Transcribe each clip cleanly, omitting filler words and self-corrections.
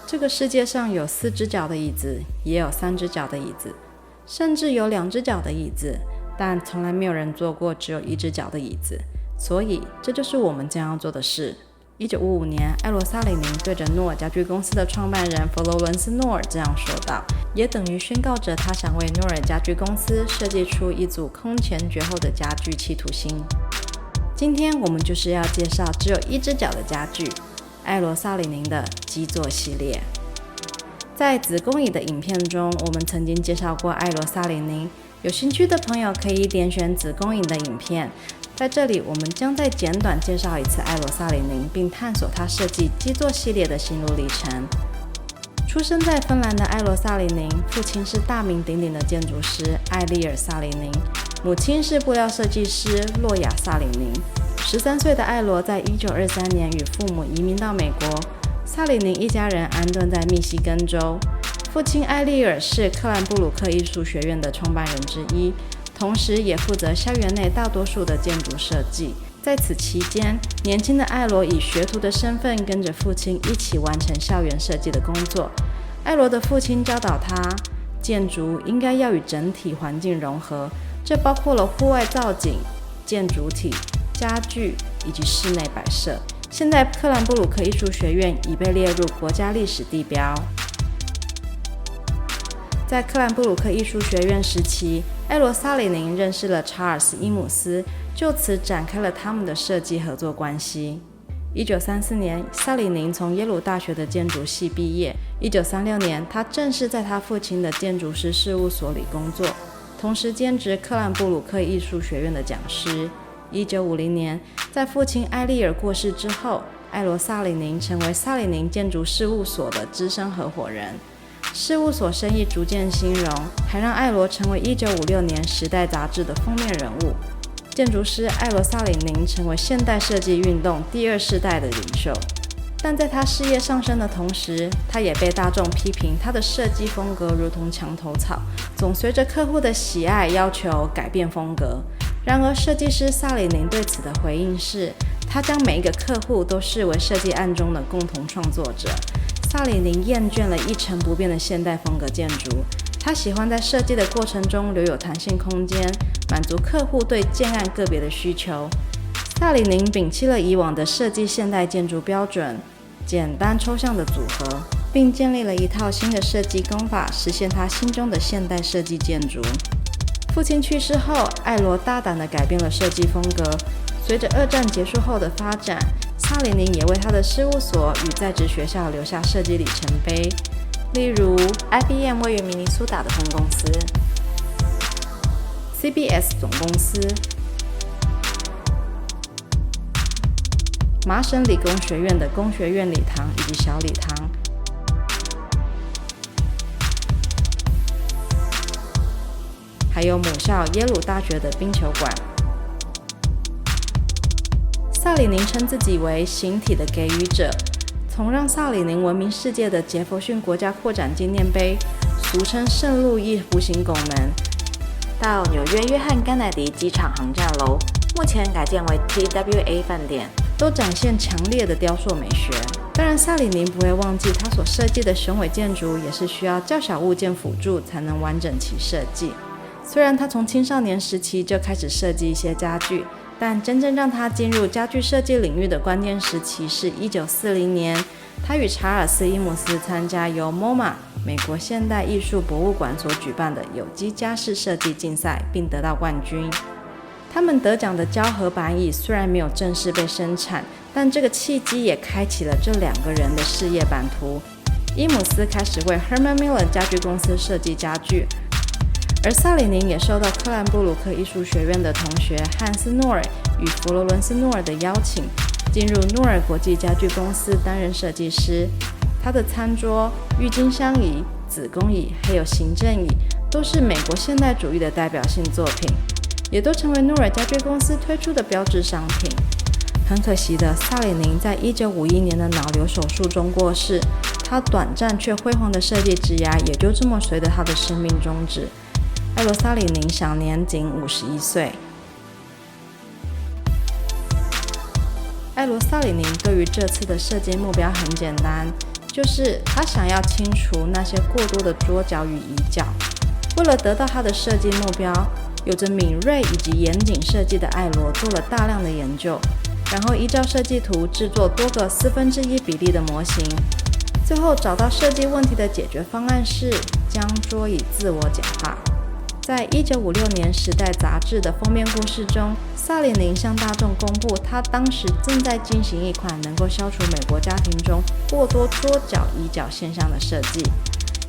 这个世界上有4只脚的椅子，也有3只脚的椅子，甚至有2只脚的椅子，但从来没有人坐过只有1只脚的椅子。所以这就是我们将要做的事。1955年，艾罗萨里宁对着诺尔家具公司的创办人佛罗伦斯·诺尔这样说道，也等于宣告着他想为诺尔家具公司设计出一组空前绝后的家具企图心。今天我们就是要介绍只有1只脚的家具——艾罗萨里宁的基座系列。在子宫椅的影片中，我们曾经介绍过艾罗萨里宁，有兴趣的朋友可以点选子宫椅的影片。在这里，我们将再简短介绍一次艾罗萨里宁，并探索他设计基座系列的心路历程。出生在芬兰的艾罗萨里宁，父亲是大名鼎鼎的建筑师艾利尔·萨里宁，母亲是布料设计师洛亚·萨里宁。13岁的艾罗在1923年与父母移民到美国，萨里宁一家人安顿在密西根州。父亲艾利尔是克兰布鲁克艺术学院的创办人之一，同时也负责校园内大多数的建筑设计。在此期间，年轻的艾罗以学徒的身份跟着父亲一起完成校园设计的工作。艾罗的父亲教导他，建筑应该要与整体环境融合，这包括了户外造景、建筑体、家具以及室内摆设。现在克兰布鲁克艺术学院已被列入国家历史地标。在克兰布鲁克艺术学院时期，艾罗萨里宁认识了查尔斯·伊姆斯，就此展开了他们的设计合作关系。1934年，萨里宁从耶鲁大学的建筑系毕业。1936年，他正式在他父亲的建筑师事务所里工作，同时兼职克兰布鲁克艺术学院的讲师。1950年，在父亲埃利尔过世之后，艾罗萨里宁成为萨里宁建筑事务所的资深合伙人。事务所生意逐渐兴荣，还让艾罗成为1956年《时代》杂志的封面人物。建筑师艾罗萨里宁成为现代设计运动第2世代的领袖。但在他事业上升的同时，他也被大众批评他的设计风格如同墙头草，总随着客户的喜爱要求改变风格。然而，设计师萨里宁对此的回应是，他将每一个客户都视为设计案中的共同创作者。萨里宁厌倦了一成不变的现代风格建筑，他喜欢在设计的过程中留有弹性空间，满足客户对建案个别的需求。萨里宁摒弃了以往的设计现代建筑标准，简单抽象的组合，并建立了一套新的设计工法，实现他心中的现代设计建筑。父亲去世后，艾罗大胆地改变了设计风格。随着2战结束后的发展，萨里宁也为他的事务所与在职学校留下设计里程碑，例如 IBM 位于明尼苏达的分公司、CBS 总公司、麻省理工学院的工学院礼堂以及小礼堂，还有母校耶鲁大学的冰球馆。萨里宁称自己为形体的给予者，从让萨里宁闻名世界的杰佛逊国家扩展纪念碑，俗称圣路易弧形拱门，到纽约约翰甘乃迪机场航站楼，目前改建为 TWA 饭店，都展现强烈的雕塑美学。当然，萨里宁不会忘记他所设计的雄伟建筑也是需要较小物件辅助才能完整其设计。虽然他从青少年时期就开始设计一些家具，但真正让他进入家具设计领域的关键时期是1940年，他与查尔斯·伊姆斯参加由 MoMA 美国现代艺术博物馆所举办的有机家饰设计竞赛，并得到冠军。他们得奖的胶合板椅虽然没有正式被生产，但这个契机也开启了这2个人的事业版图。伊姆斯开始为 Herman Miller 家具公司设计家具，而萨里宁也受到克兰布鲁克艺术学院的同学汉斯·诺尔与佛罗伦斯·诺尔的邀请，进入诺尔国际家具公司担任设计师。他的餐桌、郁金香椅、子宫椅还有行政椅都是美国现代主义的代表性作品，也都成为诺尔家具公司推出的标志商品。很可惜的，萨里宁在1951年的脑瘤手术中过世，他短暂却辉煌的设计职涯也就这么随着他的生命终止。艾罗萨里宁享年仅51岁。艾罗萨里宁对于这次的设计目标很简单，就是他想要清除那些过多的桌角与椅角。为了得到他的设计目标，有着敏锐以及严谨设计的艾罗做了大量的研究，然后依照设计图制作多个1/4比例的模型，最后找到设计问题的解决方案是将桌椅自我简化。在1956年《时代》杂志的封面故事中，萨里宁向大众公布他当时正在进行一款能够消除美国家庭中过多桌角椅角现象的设计。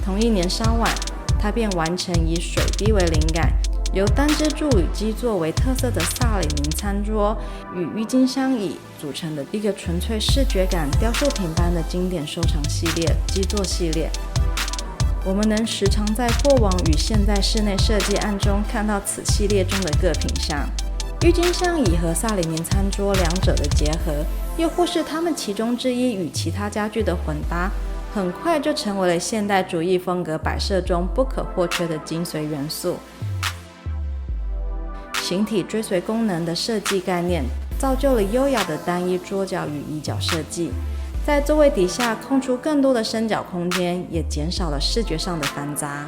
同一年稍晚，他便完成以水滴为灵感，由单支柱与基座为特色的萨里宁餐桌与郁金香椅组成的一个纯粹视觉感雕塑品般的经典收藏系列基座系列。我们能时常在过往与现在室内设计案中看到此系列中的各品项，郁金香椅和萨里宁餐桌两者的结合，又或是它们其中之一与其他家具的混搭，很快就成为了现代主义风格摆设中不可或缺的精髓元素。形体追随功能的设计概念，造就了优雅的单一桌角与椅角设计，在座位底下空出更多的伸脚空间，也减少了视觉上的繁杂。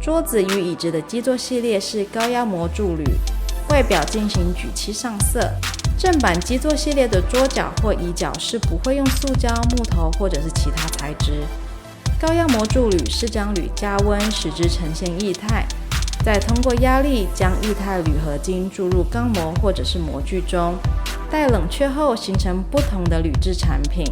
桌子与椅子的基座系列是高压模铸铝，外表进行举漆上色。正版基座系列的桌角或椅角是不会用塑胶、木头或者是其他材质。高压模铸铝是将铝加温使之呈现液态，再通过压力将液态铝合金注入钢模或者是模具中，待冷却后形成不同的铝制产品。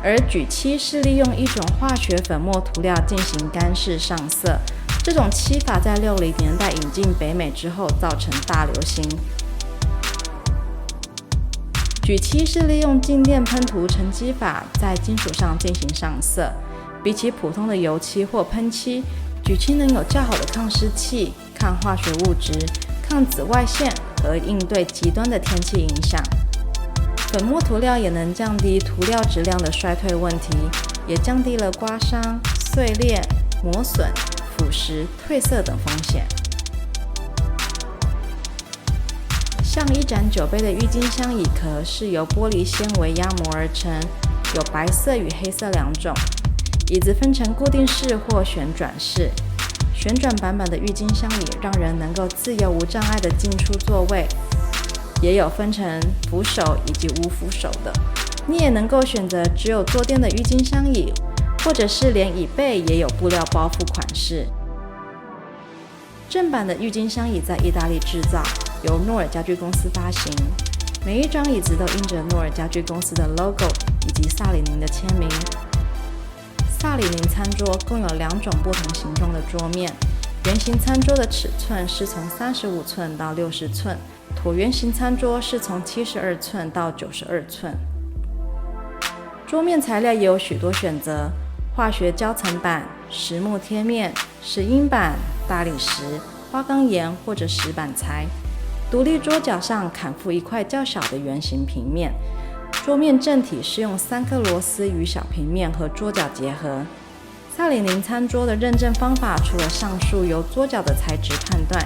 而举漆是利用一种化学粉末涂料进行干式上色，这种漆法在60年代引进北美之后造成大流行。举漆是利用静电喷涂沉积法在金属上进行上色，比起普通的油漆或喷漆，举漆能有较好的抗湿气、抗化学物质、抗紫外线和应对极端的天气影响。粉末涂料也能降低涂料质量的衰退问题，也降低了刮伤、碎裂、磨损、腐蚀、褪色等风险。像一盏酒杯的郁金香椅壳是由玻璃纤维压模而成，有白色与黑色两种。椅子分成固定式或旋转式。旋转版本的郁金香椅让人能够自由无障碍地进出座位，也有分成扶手以及无扶手的。你也能够选择只有坐垫的郁金香椅，或者是连椅背也有布料包覆款式。正版的郁金香椅在意大利制造，由诺尔家具公司发行，每一张椅子都印着诺尔家具公司的 logo 以及萨里宁的签名。萨里宁餐桌共有2种不同形状的桌面，圆形餐桌的尺寸是从35寸到60寸，椭圆形餐桌是从72寸到92寸。桌面材料也有许多选择，化学胶层板、实木贴面、石英板、大理石、花岗岩或者石板材。独立桌角上砍附一块较小的圆形平面，桌面正体是用3颗螺丝与小平面和桌角结合。萨里宁餐桌的认证方法除了上述由桌角的材质判断，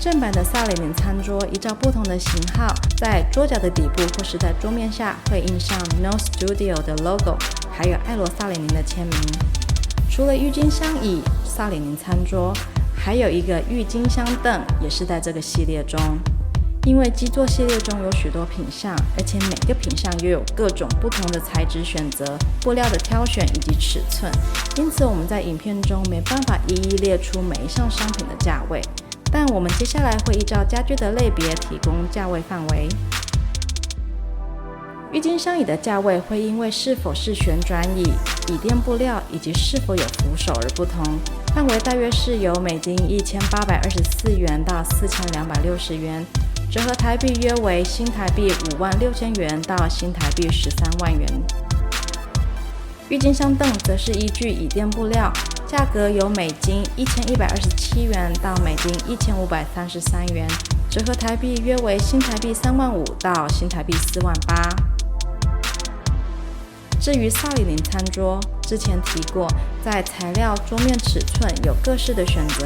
正版的萨里宁餐桌依照不同的型号，在桌角的底部或是在桌面下会印上 No Studio 的 logo， 还有艾罗萨里宁的签名。除了郁金香椅、萨里宁餐桌，还有一个郁金香凳也是在这个系列中。因为基座系列中有许多品项，而且每个品项又有各种不同的材质选择、布料的挑选以及尺寸，因此我们在影片中没办法一一列出每一项商品的价位，但我们接下来会依照家具的类别提供价位范围。郁金香椅的价位会因为是否是旋转椅、椅垫布料以及是否有扶手而不同，范围大约是由美金1824元到4260元，折合台币约为新台币56000元到新台币13万元。郁金香凳则是依据椅垫布料，价格由美金1127元到美金1533元，折合台币约为新台币3万5到新台币4万8。至于萨里宁餐桌，之前提过，在材料、桌面尺寸有各式的选择。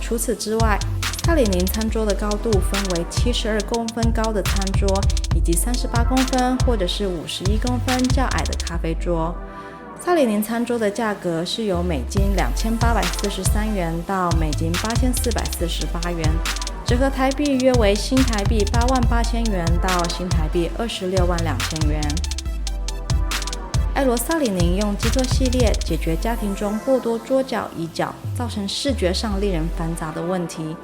除此之外，萨萨里宁餐桌的高度分为72公分高的餐桌，以及38公分或者是51公分较矮的咖啡桌。萨里宁餐桌的价格是由美金2843元到美金8448元，折合台币约为新台币88000元到新台币262000元。艾罗萨里宁用基座系列解决家庭中过多桌角椅脚造成视觉上令人繁杂的问题。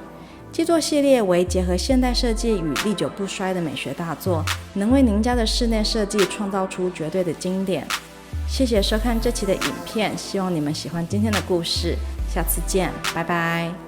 基座系列为结合现代设计与历久不衰的美学大作，能为您家的室内设计创造出绝对的经典。谢谢收看这期的影片，希望你们喜欢今天的故事，下次见，拜拜。